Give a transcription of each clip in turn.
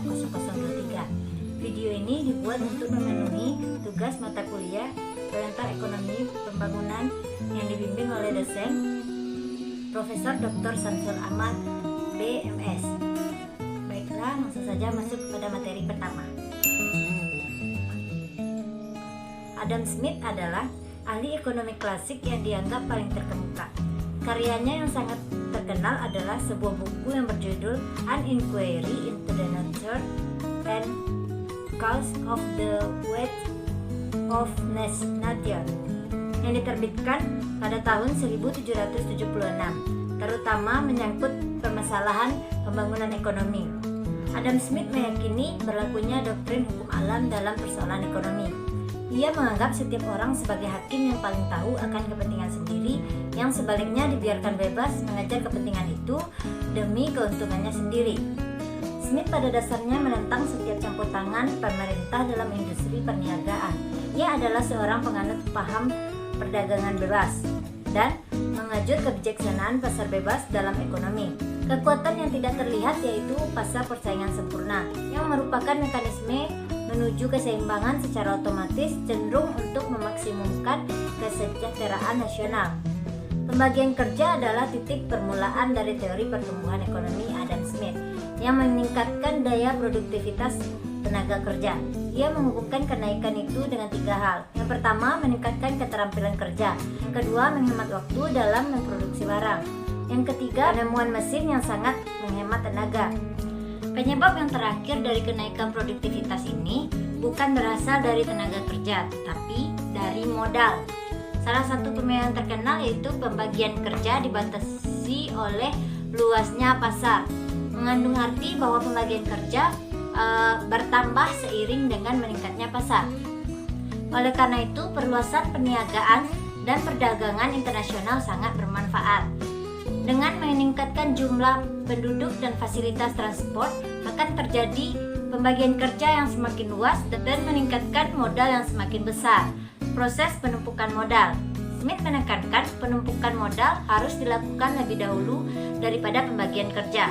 0023. Video ini dibuat untuk memenuhi tugas mata kuliah Oriental Ekonomi Pembangunan yang dibimbing oleh dosen Profesor Dr. Samsul Ahmad, BMS. Baiklah, langsung saja masuk kepada materi pertama. Adam Smith adalah ahli ekonomi klasik yang dianggap paling terkemuka. Karyanya yang sangat terkenal adalah sebuah buku yang berjudul An Inquiry into the Nature and Cause of the Wealth of Nature yang diterbitkan pada tahun 1776, terutama menyangkut permasalahan pembangunan ekonomi. Adam Smith meyakini berlakunya doktrin hukum alam dalam persoalan ekonomi. Ia menganggap setiap orang sebagai hakim yang paling tahu akan kepentingan sendiri, yang sebaliknya dibiarkan bebas mengejar kepentingan itu demi keuntungannya sendiri. Smith pada dasarnya menentang setiap campur tangan pemerintah dalam industri perniagaan. Ia adalah seorang penganut paham perdagangan bebas dan mengajur kebijaksanaan pasar bebas dalam ekonomi. Kekuatan yang tidak terlihat yaitu pasar persaingan sempurna, yang merupakan mekanisme menuju keseimbangan secara otomatis cenderung untuk memaksimumkan kesejahteraan nasional. Pembagian kerja adalah titik permulaan dari teori pertumbuhan ekonomi Adam Smith yang meningkatkan daya produktivitas tenaga kerja. Ia menghubungkan kenaikan itu dengan 3 hal. Yang pertama, meningkatkan keterampilan kerja. Kedua, menghemat waktu dalam memproduksi barang. Yang ketiga, penemuan mesin yang sangat menghemat tenaga. Penyebab yang terakhir dari kenaikan produktivitas ini bukan berasal dari tenaga kerja, tetapi dari modal. Salah satu pemain yang terkenal yaitu pembagian kerja dibatasi oleh luasnya pasar, mengandung arti bahwa pembagian kerja bertambah seiring dengan meningkatnya pasar. Oleh karena itu, perluasan perniagaan dan perdagangan internasional sangat bermanfaat. Dengan meningkatkan jumlah penduduk dan fasilitas transport, akan terjadi pembagian kerja yang semakin luas dan meningkatkan modal yang semakin besar. Proses penumpukan modal. Smith menekankan penumpukan modal harus dilakukan lebih dahulu daripada pembagian kerja,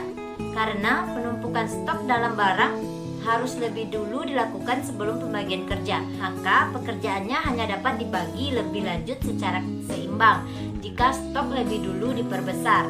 karena penumpukan stok dalam barang harus lebih dulu dilakukan sebelum pembagian kerja. Maka pekerjaannya hanya dapat dibagi lebih lanjut secara seimbang jika stok lebih dulu diperbesar.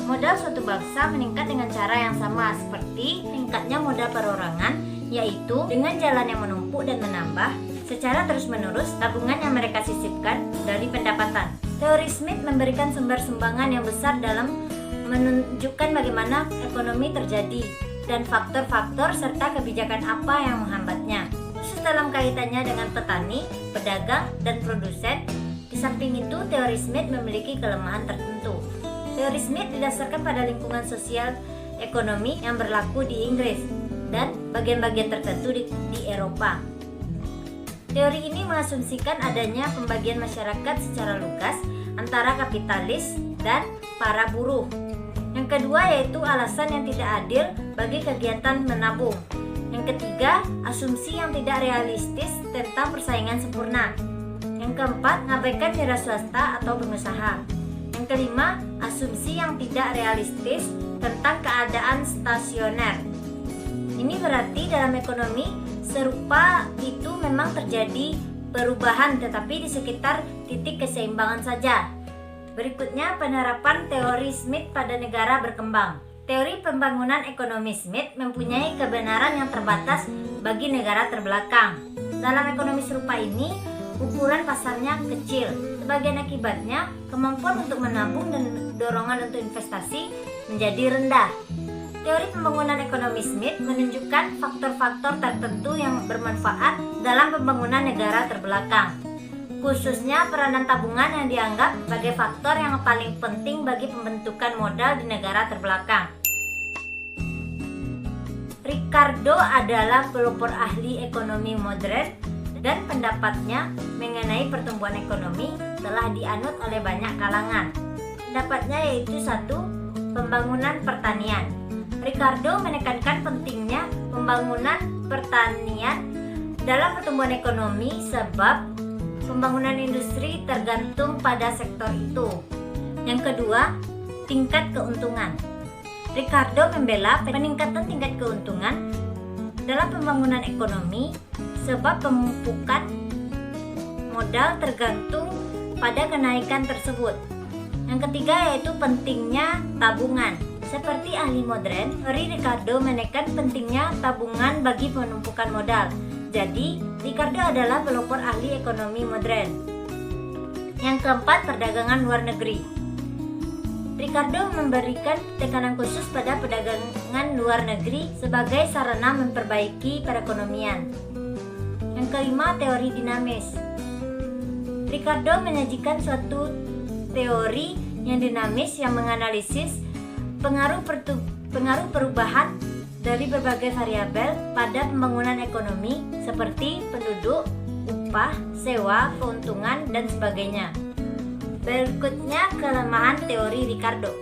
Modal suatu bangsa meningkat dengan cara yang sama seperti meningkatnya modal perorangan, yaitu dengan jalan yang menumpuk dan menambah secara terus-menerus tabungan yang mereka sisipkan dari pendapatan. Teori Smith memberikan sumber sumbangan yang besar dalam menunjukkan bagaimana ekonomi terjadi dan faktor-faktor serta kebijakan apa yang menghambatnya, khusus dalam kaitannya dengan petani, pedagang, dan produsen. Di samping itu, teori Smith memiliki kelemahan tertentu. Teori Smith didasarkan pada lingkungan sosial ekonomi yang berlaku di Inggris dan bagian-bagian tertentu di Eropa. Teori ini mengasumsikan adanya pembagian masyarakat secara lugas antara kapitalis dan para buruh. Yang kedua yaitu alasan yang tidak adil bagi kegiatan menabung. Yang ketiga, asumsi yang tidak realistis tentang persaingan sempurna. Yang keempat, mengabaikan wira swasta atau pengusaha. Yang kelima, asumsi yang tidak realistis tentang keadaan stasioner. Ini berarti dalam ekonomi serupa itu memang terjadi perubahan, tetapi di sekitar titik keseimbangan saja. Berikutnya, penerapan teori Smith pada negara berkembang. Teori pembangunan ekonomi Smith mempunyai kebenaran yang terbatas bagi negara terbelakang. Dalam ekonomi serupa ini, ukuran pasarnya kecil. Sebagian akibatnya, kemampuan untuk menabung dan dorongan untuk investasi menjadi rendah. Teori pembangunan ekonomi Smith menunjukkan faktor-faktor tertentu yang bermanfaat dalam pembangunan negara terbelakang, khususnya peranan tabungan yang dianggap sebagai faktor yang paling penting bagi pembentukan modal di negara terbelakang. Ricardo adalah pelopor ahli ekonomi modern dan pendapatnya mengenai pertumbuhan ekonomi telah dianut oleh banyak kalangan. Pendapatnya yaitu 1. Pembangunan pertanian. Ricardo menekankan pentingnya pembangunan pertanian dalam pertumbuhan ekonomi sebab pembangunan industri tergantung pada sektor itu. Yang kedua, tingkat keuntungan. Ricardo membela peningkatan tingkat keuntungan dalam pembangunan ekonomi, sebab pemumpukan modal tergantung pada kenaikan tersebut. Yang ketiga yaitu pentingnya tabungan. Seperti ahli modern, Ricardo menekan pentingnya tabungan bagi penumpukan modal. Jadi, Ricardo adalah pelopor ahli ekonomi modern. Yang keempat, perdagangan luar negeri. Ricardo memberikan tekanan khusus pada perdagangan luar negeri sebagai sarana memperbaiki perekonomian. Yang kelima, teori dinamis. Ricardo menyajikan suatu teori yang dinamis yang menganalisis pengaruh perubahan dari berbagai variabel pada pembangunan ekonomi seperti penduduk, upah, sewa, keuntungan, dan sebagainya. Berikutnya, kelemahan teori Ricardo.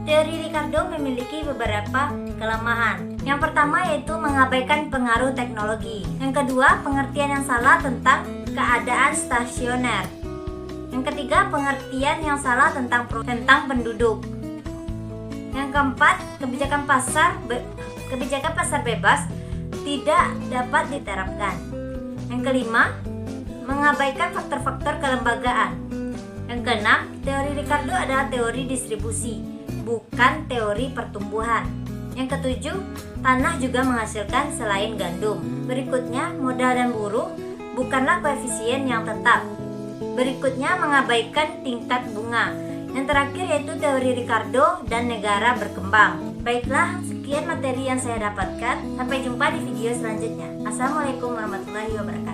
Teori Ricardo memiliki beberapa kelemahan. Yang pertama yaitu mengabaikan pengaruh teknologi. Yang kedua, pengertian yang salah tentang keadaan stasioner. Yang ketiga, pengertian yang salah tentang penduduk. Yang keempat, kebijakan pasar bebas tidak dapat diterapkan. Yang kelima, mengabaikan faktor-faktor kelembagaan. Yang keenam, teori Ricardo adalah teori distribusi, bukan teori pertumbuhan. Yang ketujuh, tanah juga menghasilkan selain gandum. Berikutnya, modal dan buruh bukanlah koefisien yang tetap. Berikutnya, mengabaikan tingkat bunga. Yang terakhir yaitu teori Ricardo dan negara berkembang. Baiklah, sekian materi yang saya dapatkan. Sampai jumpa di video selanjutnya. Assalamualaikum warahmatullahi wabarakatuh.